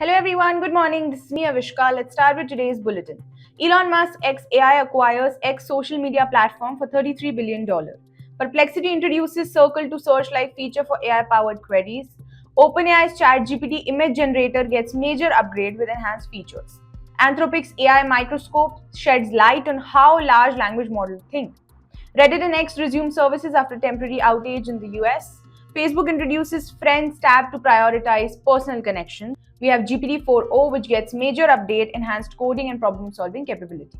Hello everyone, good morning. This is me Avishka. Let's start with today's bulletin. Elon Musk X AI acquires X social media platform for $33 billion. Perplexity introduces Circle to Search-like feature for AI-powered queries. OpenAI's ChatGPT image generator gets major upgrade with enhanced features. Anthropic's AI microscope sheds light on how large language models think. Reddit and X resume services after temporary outage in the US. Facebook introduces Friends tab to prioritize personal connections. We have GPT-4o, which gets major update, enhanced coding and problem-solving capabilities.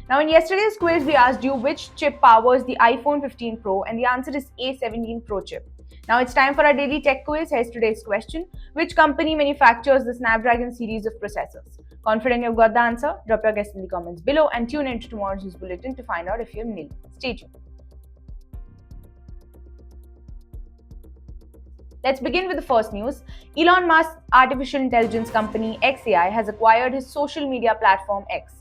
Now, in yesterday's quiz, we asked you which chip powers the iPhone 15 Pro, and the answer is A17 Pro chip. Now it's time for our daily tech quiz. Here's today's question. Which company manufactures the Snapdragon series of processors? Confident you've got the answer? Drop your guess in the comments below and tune into tomorrow's news bulletin to find out if you've nailed it. Stay tuned. Let's begin with the first news. Elon Musk's artificial intelligence company XAI has acquired his social media platform X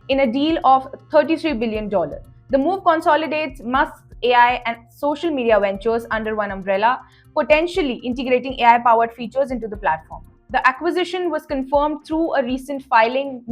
in a deal of $33 billion. The move consolidates Musk's AI and social media ventures under one umbrella, potentially integrating AI-powered features into the platform. The acquisition was confirmed through a recent filing,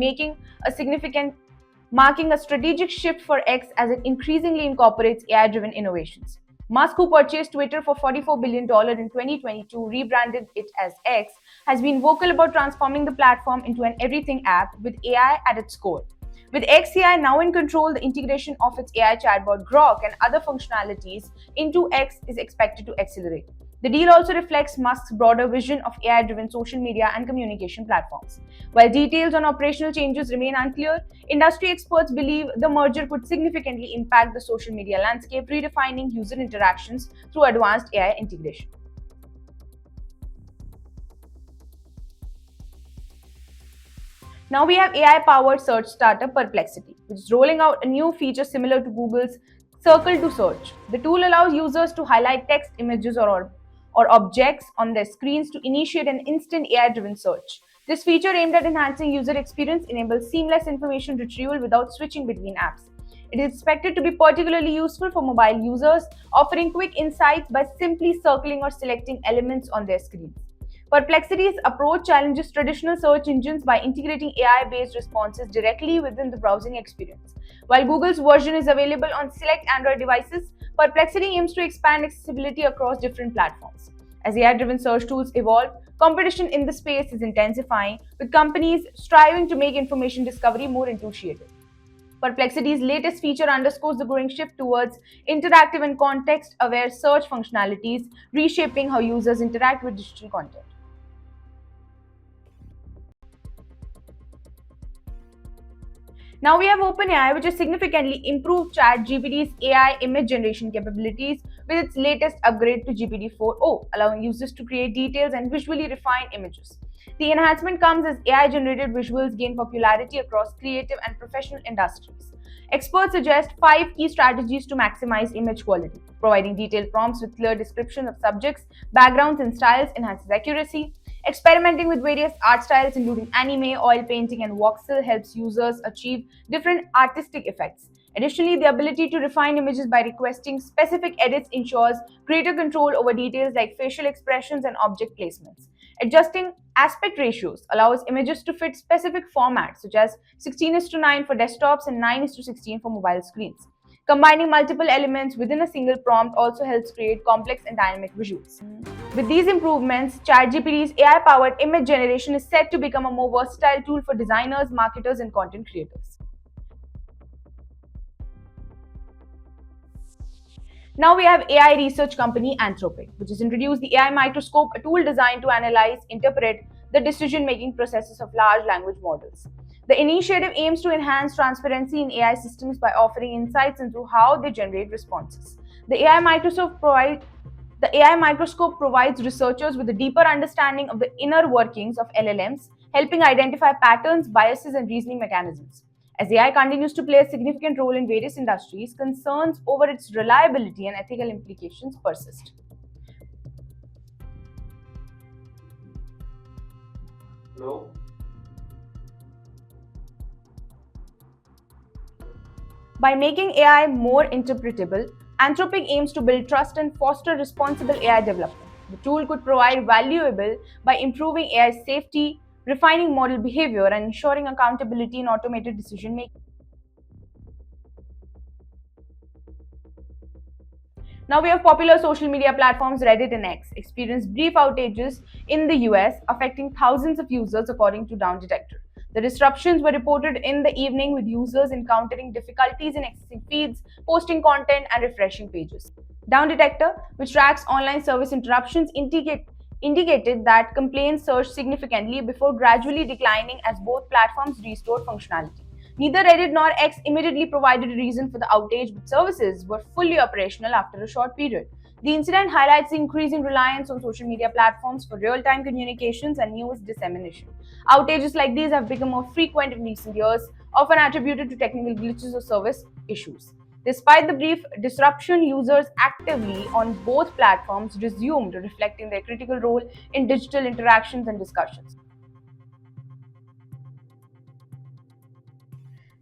marking a strategic shift for X as it increasingly incorporates AI-driven innovations. Musk, who purchased Twitter for $44 billion in 2022, rebranded it as X, has been vocal about transforming the platform into an everything app with AI at its core. With XAI now in control, the integration of its AI chatbot Grok and other functionalities into X is expected to accelerate. The deal also reflects Musk's broader vision of AI-driven social media and communication platforms. While details on operational changes remain unclear, industry experts believe the merger could significantly impact the social media landscape, redefining user interactions through advanced AI integration. Now we have AI-powered search startup Perplexity, which is rolling out a new feature similar to Google's Circle to Search. The tool allows users to highlight text, images, or objects on their screens to initiate an instant AI-driven search. This feature, aimed at enhancing user experience, enables seamless information retrieval without switching between apps. It is expected to be particularly useful for mobile users, offering quick insights by simply circling or selecting elements on their screens. Perplexity's approach challenges traditional search engines by integrating AI-based responses directly within the browsing experience. While Google's version is available on select Android devices, Perplexity aims to expand accessibility across different platforms. As AI-driven search tools evolve, competition in the space is intensifying, with companies striving to make information discovery more intuitive. Perplexity's latest feature underscores the growing shift towards interactive and context-aware search functionalities, reshaping how users interact with digital content. Now we have OpenAI, which has significantly improved ChatGPT's AI image generation capabilities with its latest upgrade to GPT-4o, allowing users to create details and visually refine images. The enhancement comes as AI-generated visuals gain popularity across creative and professional industries. Experts suggest 5 key strategies to maximize image quality. Providing detailed prompts with clear descriptions of subjects, backgrounds, and styles enhances accuracy. Experimenting with various art styles, including anime, oil painting, and voxel, helps users achieve different artistic effects. Additionally, the ability to refine images by requesting specific edits ensures greater control over details like facial expressions and object placements. Adjusting aspect ratios allows images to fit specific formats, such as 16:9 for desktops and 9:16 for mobile screens. Combining multiple elements within a single prompt also helps create complex and dynamic visuals. With these improvements, ChatGPT's AI-powered image generation is set to become a more versatile tool for designers, marketers, and content creators. Now we have AI research company Anthropic, which has introduced the AI microscope, a tool designed to analyze, interpret the decision-making processes of large language models. The initiative aims to enhance transparency in AI systems by offering insights into how they generate responses. The AI microscope provides researchers with a deeper understanding of the inner workings of LLMs, helping identify patterns, biases, and reasoning mechanisms. As AI continues to play a significant role in various industries, concerns over its reliability and ethical implications persist. Hello? By making AI more interpretable, Anthropic aims to build trust and foster responsible AI development. The tool could provide valuable by improving AI safety, refining model behavior, and ensuring accountability in automated decision making. Now we have popular social media platforms Reddit and X experienced brief outages in the US, affecting thousands of users according to Down Detector. The disruptions were reported in the evening with users encountering difficulties in accessing feeds, posting content, and refreshing pages. Down Detector, which tracks online service interruptions, indicated that complaints surged significantly before gradually declining as both platforms restored functionality. Neither Reddit nor X immediately provided a reason for the outage, but services were fully operational after a short period. The incident highlights the increasing reliance on social media platforms for real time communications and news dissemination. Outages like these have become more frequent in recent years, often attributed to technical glitches or service issues. Despite the brief disruption, users actively on both platforms resumed, reflecting their critical role in digital interactions and discussions.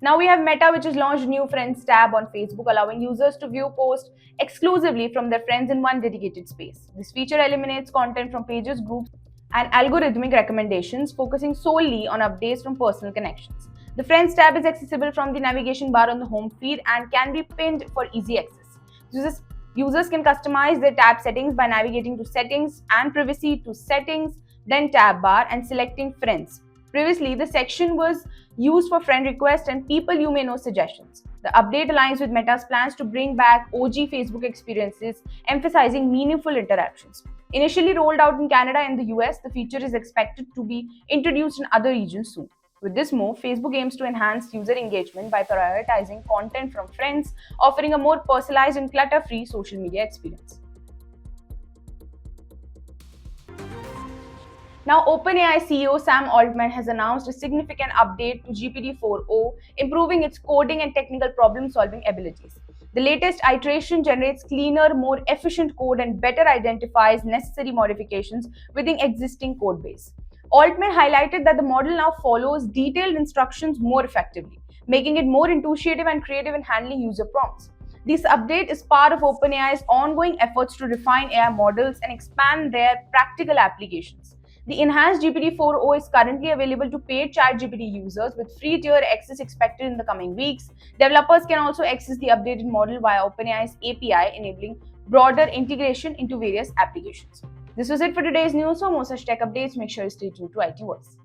Now we have Meta, which has launched a new Friends tab on Facebook, allowing users to view posts exclusively from their friends in one dedicated space. This feature eliminates content from pages, groups, and algorithmic recommendations, focusing solely on updates from personal connections. The Friends tab is accessible from the navigation bar on the home feed and can be pinned for easy access. Users can customize their tab settings by navigating to Settings and Privacy to Settings, then Tab bar, and selecting Friends. Previously, the section was used for friend requests and people you may know suggestions. The update aligns with Meta's plans to bring back OG Facebook experiences, emphasizing meaningful interactions. Initially rolled out in Canada and the US, the feature is expected to be introduced in other regions soon. With this move, Facebook aims to enhance user engagement by prioritizing content from friends, offering a more personalized and clutter free social media experience. Now, OpenAI CEO Sam Altman has announced a significant update to GPT-4o, improving its coding and technical problem-solving abilities. The latest iteration generates cleaner, more efficient code and better identifies necessary modifications within existing code base. Altman highlighted that the model now follows detailed instructions more effectively, making it more intuitive and creative in handling user prompts. This update is part of OpenAI's ongoing efforts to refine AI models and expand their practical applications. The enhanced GPT-4o is currently available to paid ChatGPT users, with free tier access expected in the coming weeks. Developers can also access the updated model via OpenAI's API, enabling broader integration into various applications. This was it for today's news. For more such tech updates, make sure you stay tuned to IT Voice.